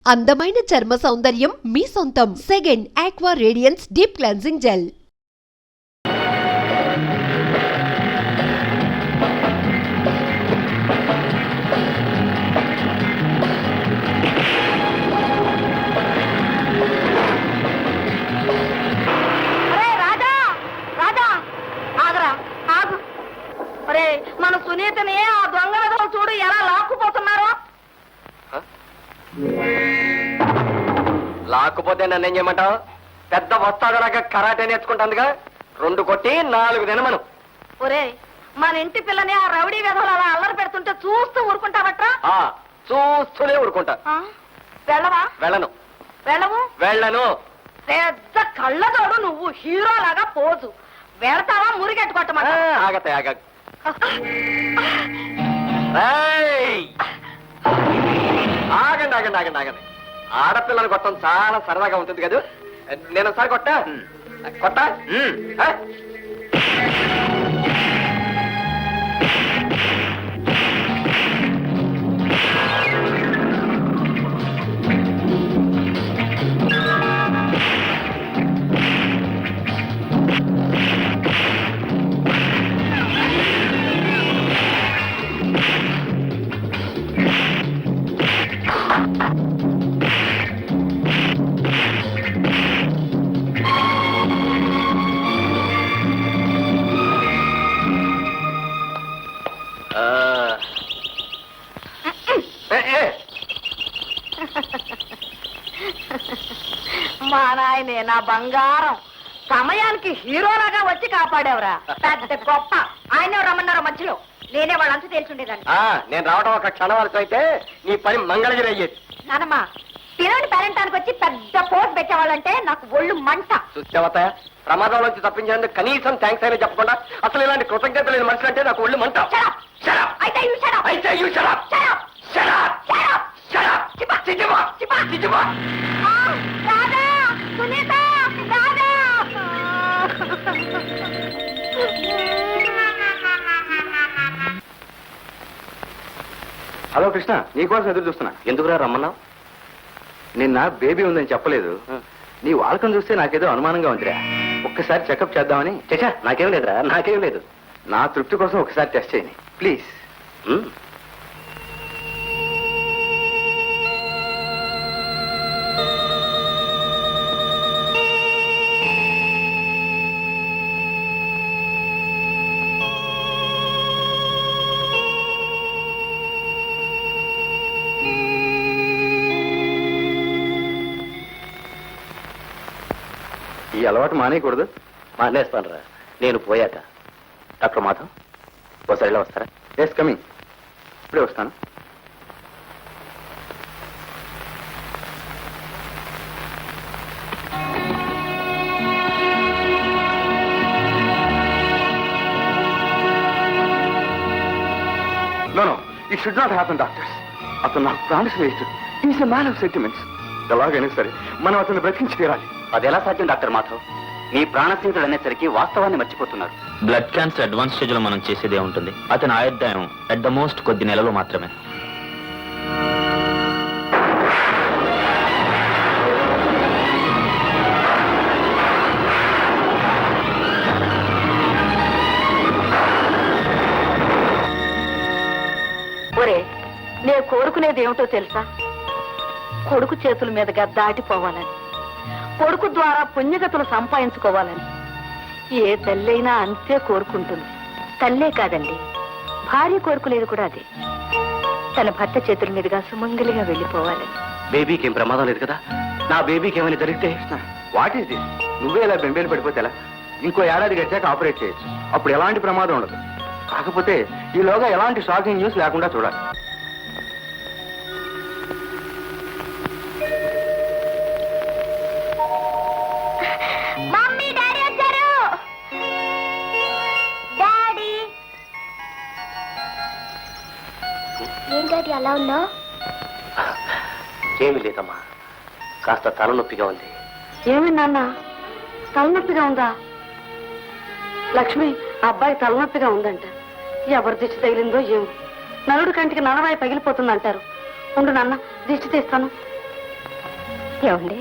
అందమైన చర్మ సౌందర్యం మీ సొంతం. Second aqua radiance deep cleansing gel. మన సునీతని ఆ దొంగ విధులు చూడు ఎలా లాక్కుపోతున్నారు. లాక్కుపోతే నన్ను ఏం చేయమంటావు? పెద్ద వస్తాదలాగా కరాటే నేర్చుకుంటాందిగా, 2 కొట్టి 4 తినమను. ఒరే, మన ఇంటి పిల్లని ఆ రౌడీ విధులు అలా అల్లరి పెడుతుంటే చూస్తూ ఊరుకుంటావట్రా? చూస్తూనే ఊరుకుంటా. వెళ్ళవా? వెళ్ళను. వెళ్ళవు? వెళ్ళను. పెద్ద కళ్ళతోడు నువ్వు హీరో లాగా పోజు. వెళ్తావా? మురిగెట్టుకోవటం. ఆగతే ఆగ. ఆగండి ఆగండి ఆగండి ఆగండి. ఆడపిల్లని కొట్టడం చాలా సరదాగా ఉంటుంది కదా. నేను ఒకసారి కొట్టా కొట్టా. మా నాయనే, నా బంగారం, సమయానికి హీరోలాగా వచ్చి కాపాడేవరా. పెద్ద గొప్ప. ఆయన రమ్మన్నారో మధ్యలో, నేనే వాళ్ళంతా తేల్చుండేదాన్ని. నేను రావడం ఒక క్షణం వరకు అయితే నీ పని మంగళగిరి అయ్యేది. నానమ్మ, పిల్లని పేరెంటానికి వచ్చి పెద్ద పోస్ట్ పెట్టేవాళ్ళంటే నాకు ఒళ్ళు మంట. చూసావత, ప్రమాదం నుంచి తప్పించేందుకు కనీసం థ్యాంక్స్ అయినా చెప్పకుండా అసలు ఇలాంటి కృతజ్ఞత లేని మనుషులు అంటే నాకు ఒళ్ళు మంట. హలో కృష్ణ, నీకోసం ఎదురు చూస్తున్నా. ఎందుకురా రమ్మన్నావు? నిన్న బేబీ ఉందని చెప్పలేదు. నీ వాలకం చూస్తే నాకేదో అనుమానంగా ఉందిరా. ఒక్కసారి చెకప్ చేద్దామని. చచ్చా, నాకేం లేదురా, నాకేం లేదు. నా తృప్తి కోసం ఒకసారి టెస్ట్ చేయని ప్లీజ్. ఈ అలవాటు మానేయకూడదు. మానేస్తాను రా, నేను పోయాక. డాక్టర్ మాధవ్, ఒకసారి ఇలా వస్తారా? Yes, coming. ఇప్పుడే వస్తాను. No, it should not happen doctors. అతను నాకు ప్రాణ స్నేహితుడు. Is a man of sentiments. ఎలాగైనా సరే మనం అతను బ్రతికించి తీరాలి. అది ఎలా సాధ్యం డాక్టర్ మాధవ్? మీ ప్రాణ స్నేహితుడు అనేసరికి వాస్తవాన్ని మర్చిపోతున్నారు. బ్లడ్ క్యాన్సర్ అడ్వాన్స్ స్టేజ్ లో మనం చేసేదే ఉంటుంది. అతని ఆయుర్దాయం అట్ ద మోస్ట్ కొద్ది నెలలో మాత్రమే. ఒరే, నేను కోరుకునేది ఏమిటో తెలుసా? కొడుకు చేతుల మీదుగా దాటిపోవాలని, కొడుకు ద్వారా పుణ్యగతులు సంపాదించుకోవాలని ఏ తల్లైనా అంతే కోరుకుంటుంది. తల్లే కాదండి, భార్య కోరుకునేది కూడా అదే. తన భర్త చేతుల మీదుగా సుమంగలిగా వెళ్ళిపోవాలని. బేబీకి ఏం ప్రమాదం లేదు కదా? నా బేబీకి ఏమైనా జరిగితే వాట్ ఈస్ దిస్? నువ్వే ఇలా బెంబేలు పడిపోతే ఎలా? ఇంకో ఏడాది గడిచాక ఆపరేట్ చేయొచ్చు. అప్పుడు ఎలాంటి ప్రమాదం ఉండదు. కాకపోతే ఈలోగా ఎలాంటి షాకింగ్ న్యూస్ లేకుండా చూడాలి. అలా ఉన్నావు? ఏమీ లేదమ్మా, కాస్త తలనొప్పిగా ఉంది. ఏమి నాన్న, తలనొప్పిగా ఉందా? లక్ష్మి, అబ్బాయి తలనొప్పిగా ఉందంట. ఎవరి దిష్టి తగిలిందో ఏమో. నలుడు కంటికి నడవాయి పగిలిపోతుందంటారు. ఉండు నాన్న, దిష్టి తీస్తాను. ఏమండి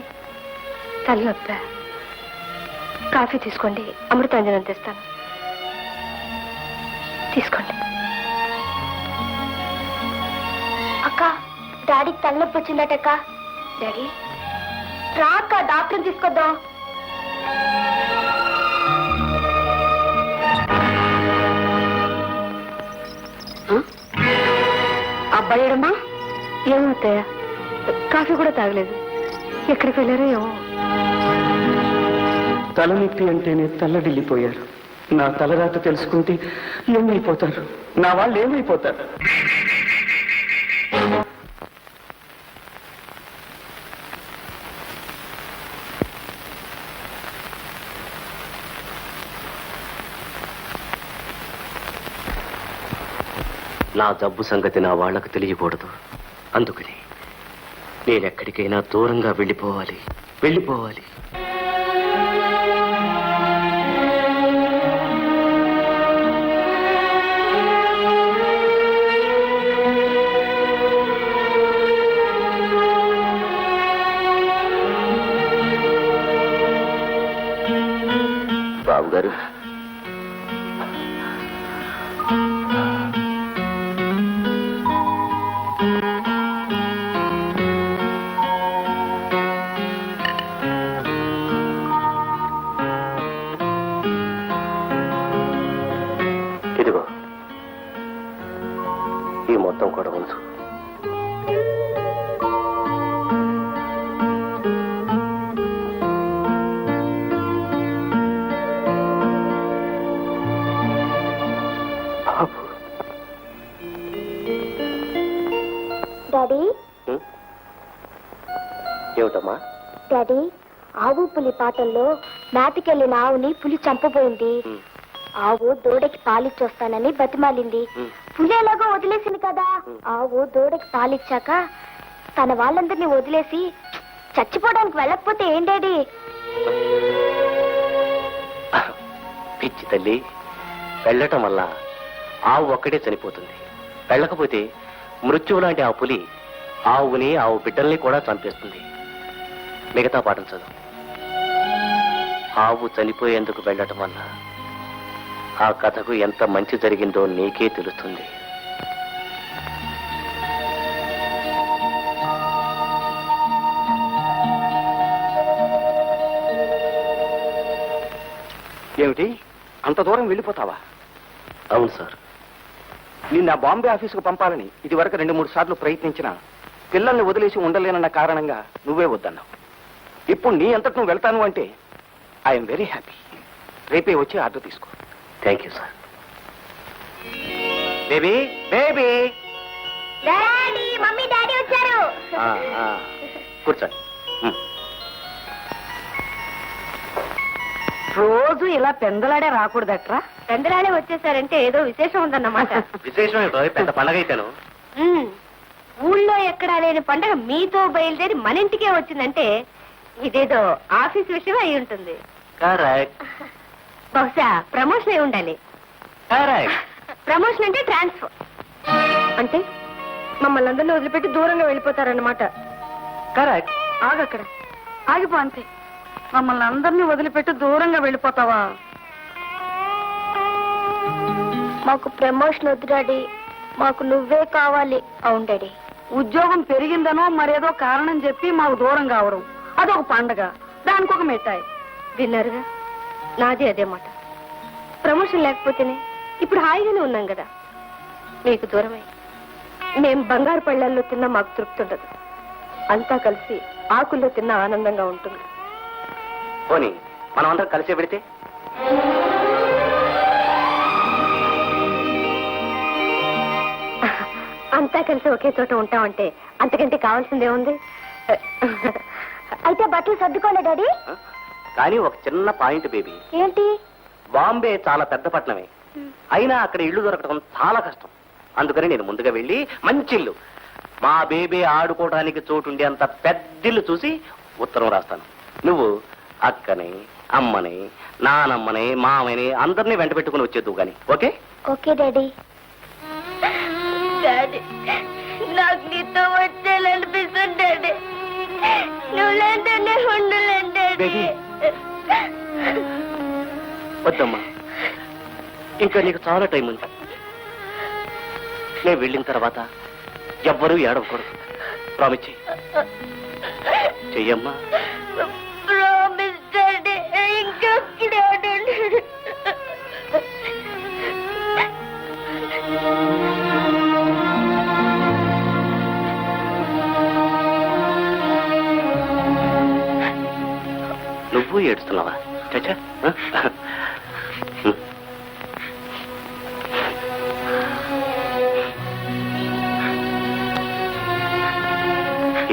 తలనొప్ప కాఫీ తీసుకోండి, అమృతాంజనం తెస్తాను. తీసుకోండి. అక్క, డాడీకి తలనొప్పి వచ్చిందటక్క. డాడీ రా అక్క, డాక్టర్ని తీసుకొద్దాం. అబ్బాయిడమ్మా ఏమవుతాయా? కాఫీ కూడా తాగలేదు. ఎక్కడికి వెళ్ళారో ఏమో. తలనొప్పి అంటేనే తల్లడిల్లిపోయారు. నా తలరాత తెలుసుకుంటే ఏమైపోతారు? నా వాళ్ళు ఏమైపోతారు? నా జబ్బు సంగతి నా వాళ్లకు తెలియకూడదు. అందుకని నేనెక్కడికైనా దూరంగా వెళ్ళిపోవాలి. బాబు గారు, ఇదిగో ఈ మొత్తం కూడా ఉంచు. డాడీ, ఏమిటమ్మా? డాడీ, ఆవు పులి పాటల్లో నాటికెళ్ళిన ఆవుని పులి చంపబోయింది. ఆవు దూడకి పాలిచ్చొస్తానని బతిమాలింది. పులి ఎలాగో వదిలేసింది కదా. ఆవు దూడకి పాలిచ్చాక తన వాళ్ళందరినీ వదిలేసి చచ్చిపోవడానికి వెళ్ళకపోతే ఏం డాడీ? పిచ్చి తల్లి, వెళ్ళటం వల్ల ఆవు ఒక్కడే చనిపోతుంది. వెళ్ళకపోతే మృత్యువు లాంటి ఆ పులి ఆవుని, ఆవు బిడ్డల్ని కూడా చంపేస్తుంది. మిగతా పాఠం చదువు. ఆవు చనిపోయేందుకు వెళ్ళటం వల్ల ఆ కథకు ఎంత మంచి జరిగిందో నీకే తెలుస్తుంది. ఏమిటి, అంత దూరం వెళ్ళిపోతావా? అవును సార్. నిన్న బాంబే ఆఫీసుకు పంపాలని ఇది వరకు 2-3 సార్లు ప్రయత్నించినా పిల్లల్ని వదిలేసి ఉండలేనన్న కారణంగా నువ్వే వద్దన్నావు. ఇప్పుడు నీ అంతటి నువ్వు వెళ్తాను అంటే ఐఎమ్ వెరీ హ్యాపీ. రేపే వచ్చి ఆర్డర్ తీసుకో. Thank you sir. Baby, baby, daddy, mummy, daddy వచ్చారు. కూర్చోండి. రోజు ఇలా పెందలాడే రాకూడదట్రా. చంద్రాలే వచ్చేసారంటే ఏదో విశేషం ఉందన్నమాట. విశేషం ఏమిటో, పెద్ద పండగ అయితేను. ఊళ్ళో ఎక్కడా లేని పండగ మీతో బయలుదేరి మన ఇంటికే వచ్చిందంటే ఇదేదో ఆఫీస్ విషయం అయి ఉంటుంది. కరెక్ట్. బహుశా ప్రమోషన్ అయి ఉండాలి. కరెక్ట్. ప్రమోషన్ అంటే ట్రాన్స్ఫర్. అంటే మమ్మల్ని అందరినీ వదిలిపెట్టి దూరంగా వెళ్ళిపోతారన్నమాట. కరెక్ట్. ఆగక్కడ, ఆగిపో అంతే. మమ్మల్ని అందరినీ వదిలిపెట్టి దూరంగా వెళ్ళిపోతావా? మాకు ప్రమోషన్ వద్దు డాడీ, మాకు నువ్వే కావాలి. అవును డాడీ. ఉద్యోగం పెరిగిందనో మరేదో కారణం చెప్పి మాకు దూరం కావడం అదొక పండగ, దానికి ఒక మిఠాయి. విన్నారుగా, నాది అదే మాట. ప్రమోషన్ లేకపోతేనే ఇప్పుడు హాయిగానే ఉన్నాం కదా. మీకు దూరమై మేం బంగారు పళ్ళల్లో తిన్నా మాకు తృప్తి ఉండదు. అంతా కలిసి ఆకుల్లో తిన్నా ఆనందంగా ఉంటుంది. పోనీ మనం అందరం కలిసే పెడితే? అంతా కలిసి ఒకే చోట ఉంటామంటే అంతకంటే కావాల్సిందేముంది? అయితే బట్టలు సర్దుకోలే డాడీ? కానీ ఒక చిన్న పాయింట్ బేబీ. ఏంటి? బాంబే చాలా పెద్ద పట్టణమే, అయినా అక్కడ ఇల్లు దొరకడం చాలా కష్టం. అందుకని నేను ముందుగా వెళ్ళి మంచి ఇల్లు, మా బేబీ ఆడుకోవడానికి చోటుండే అంత పెద్దిల్లు చూసి ఉత్తరం రాస్తాను. నువ్వు అక్కని, అమ్మని, నానమ్మని, మామని అందరినీ వెంట పెట్టుకుని వచ్చేద్దు గాని. ఓకే? Okay daddy. డాడీ, నాకు నీతో వచ్చేయాలనిపిస్తుంది డాడీ. నువ్వు ఉండలేను బేబీ. వద్దమ్మా, ఇంకా నీకు చాలా టైం ఉంది. నేను వెళ్ళిన తర్వాత ఎవ్వరూ ఏడవకూడదు. ప్రామిస్ చెయ్యమ్మా. ప్రామిస్ డాడీ, ఇంకెక్కడే ఉండలేను. నువ్వు ఏడుస్తున్నావా? చచ్చా,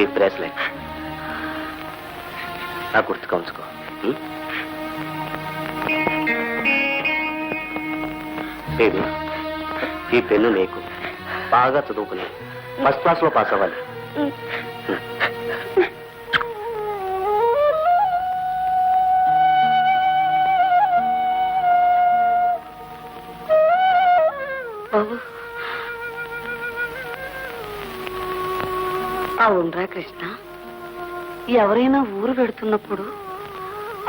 ఈ బ్రేస్లెట్ నా గుర్తుగా ఉంచుకో. బేబీ, ఈ పెన్ను నీకు. బాగా చదువుకుని ఫస్ట్ క్లాస్ లో పాస్ అవ్వాలి. బాబు, అవునరా కృష్ణ, ఎవరైనా ఊరు పెడుతున్నప్పుడు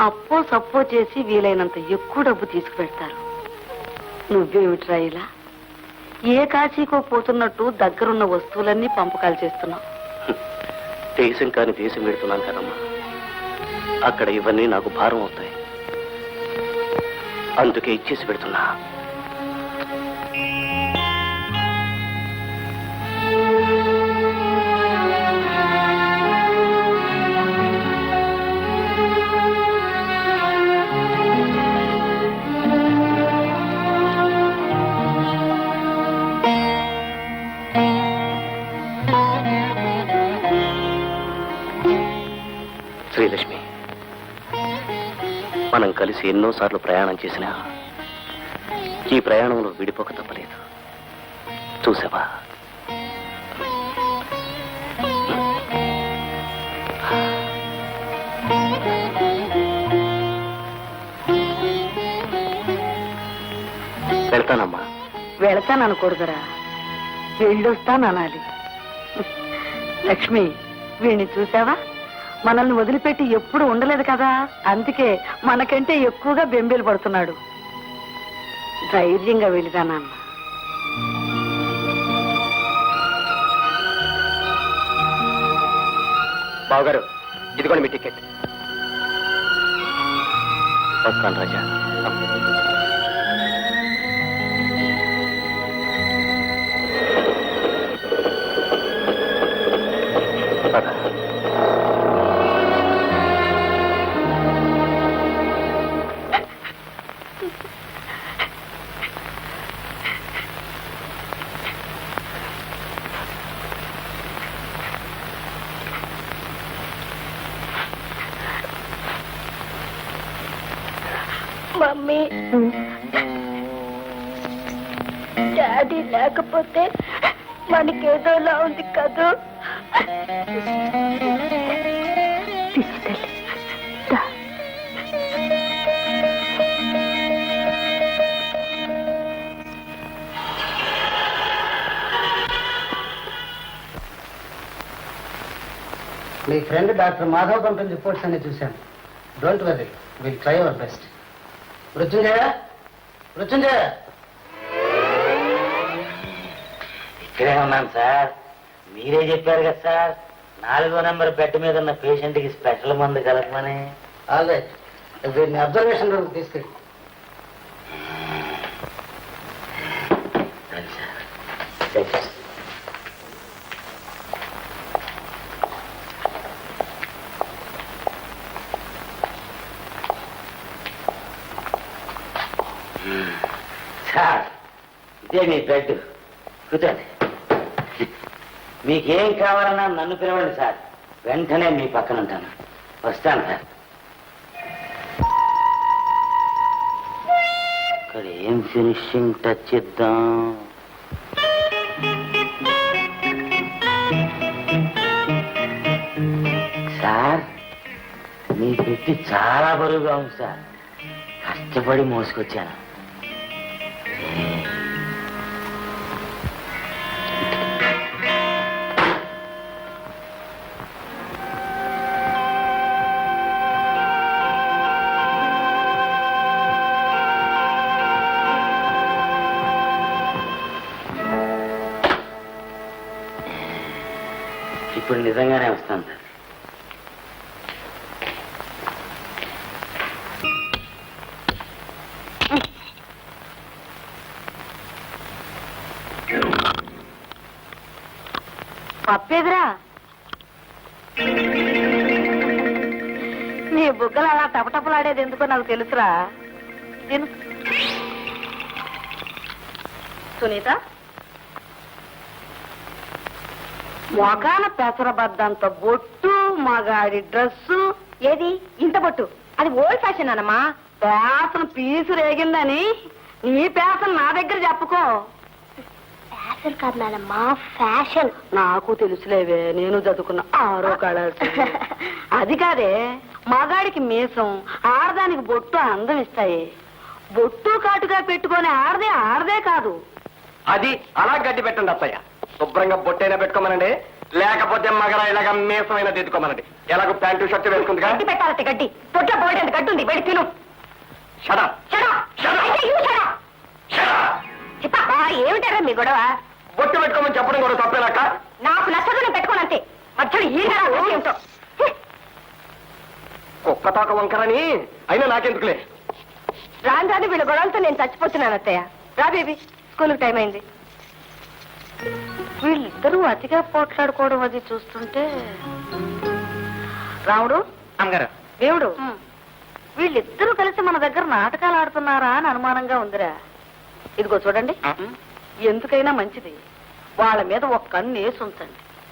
అప్పో సప్పో చేసి వీలైనంత ఎక్కువ డబ్బు తీసుకుపెడతారు. నువ్వేమిట్రా ఇలా ఏ కాశీకో పోతున్నట్టు దగ్గరున్న వస్తువులన్నీ పంపకాలు చేస్తున్నావు? దేశం కాని దేశం పెడుతున్నాను కదమ్మా. అక్కడ ఇవన్నీ నాకు భారం అవుతాయి. అందుకే ఇచ్చేసి పెడుతున్నా. శ్రీలక్ష్మి, మనం కలిసి ఎన్నోసార్లు ప్రయాణం చేసినా ఈ ప్రయాణంలో విడిపోక తప్పలేదు. చూసావా? వెళ్తానమ్మా. వెళతాననకూడదురా, వెళ్ళొస్తాననాలి. లక్ష్మి, వీణ్ణి చూసావా? మనల్ని వదిలిపెట్టి ఎప్పుడు ఉండలేదు కదా, అందుకే మనకంటే ఎక్కువగా బెంబేలు పడుతున్నాడు. ధైర్యంగా వెళ్ళిదానన్న. బావగారు, ఇదిగోండి మీ టికెట్. వస్తాను రాజా. పద. మమ్మీ, డాడీ లేకపోతే మనకేదోలా ఉంది కదూ. మీ ఫ్రెండ్ డాక్టర్ మాధవ్ పంపిన రిపోర్ట్స్ అన్ని చూశాను. Don't worry, will try our best. Mrityunjaya, Mrityunjaya. ఇక్కడే ఉన్నాను సార్. మీరే చెప్పారు కదా సార్, 4వ నెంబర్ బెడ్ మీద ఉన్న పేషెంట్ కి స్పెషల్ మందు కలపమని. ఆల్ రైట్, వీరిని అబ్జర్వేషన్ రూమ్ తీసుకెళ్ళి. సార్, ఇదే మీ బెడ్. కూర్చోండి. మీకేం కావాలన్నా నన్ను పిలవండి సార్, వెంటనే మీ పక్కన ఉంటాను. వస్తాను సార్. ఇక్కడ ఏం ఫినిషింగ్ టచ్ ఇద్దాం? సార్, మీ పెట్టి చాలా బరువుగా ఉంది సార్. కష్టపడి మోసుకొచ్చాను. ఇప్పుడు నిజంగానే వస్తాను సార్. పప్పేదిరా నీ బుగ్గలు అలా టపటపలాడేది ఎందుకో నాకు తెలుసురా. తిను. సునీత, మొగాన పెసరబద్దంత బొట్టు, మగాడి డ్రెస్సు ఏది ఇంత బొట్టు? అది ఓల్డ్ ఫ్యాషన్ అన్నమా. పేసన పీసు రేగిందని నీ పేసన నా దగ్గర చెప్పుకో. ఫ్యాషన్ కాదు నానమ్మా, ఫ్యాషన్. నాకు తెలుసులేవే, నేను చదువుకున్న 6వ కళాశాల. అది కాదే, మగాడికి మీసం, ఆడదానికి బొట్టు అందం ఇస్తాయి. బొట్టు కాటుగా పెట్టుకొని ఆడదే కాదు. అది అలా గడ్డి పెట్టండి అత్తయ్య. శుభ్రంగా బొట్టైనా పెట్టుకోమనండి, లేకపోతే మగర ఇలాగా మీసమైనా తెచ్చుకోమనండి. ఎలాగో ప్యాంటు షర్ట్ వేసుకుందిగా. గడ్డి పెట్టాలట, గడ్డి. పొట్ట పోయేంత గడ్డి ఉంది, వెళ్ళి తిను. షడా ఏమిటారా మీ గొడవ? బొట్టు పెట్టుకోమని చెప్పడం కూడా తప్పేనాక? నాకు నచ్చదు, నేను పెట్టుకోనంతే. మధ్యలో ఏమిటో కుక్క తోక వంకరని అయినా నాకెందుకులే. రాను రాను వీళ్ళ గొడవలతో నేను చచ్చిపోతున్నాను అత్తయ్య. రా బేబీ, స్కూల్కి టైం అయింది. వీళ్ళిద్దరూ అతిగా పోట్లాడుకోవడం అది చూస్తుంటే, రాముడు అమ్మగారు, దేవుడు, వీళ్ళిద్దరూ కలిసి మన దగ్గర నాటకాలు ఆడుతున్నారా అని అనుమానంగా ఉందిరా. ఇదిగో చూడండి, ఎందుకైనా మంచిది వాళ్ళ మీద ఒక కన్ను వేసి ఉంచండి.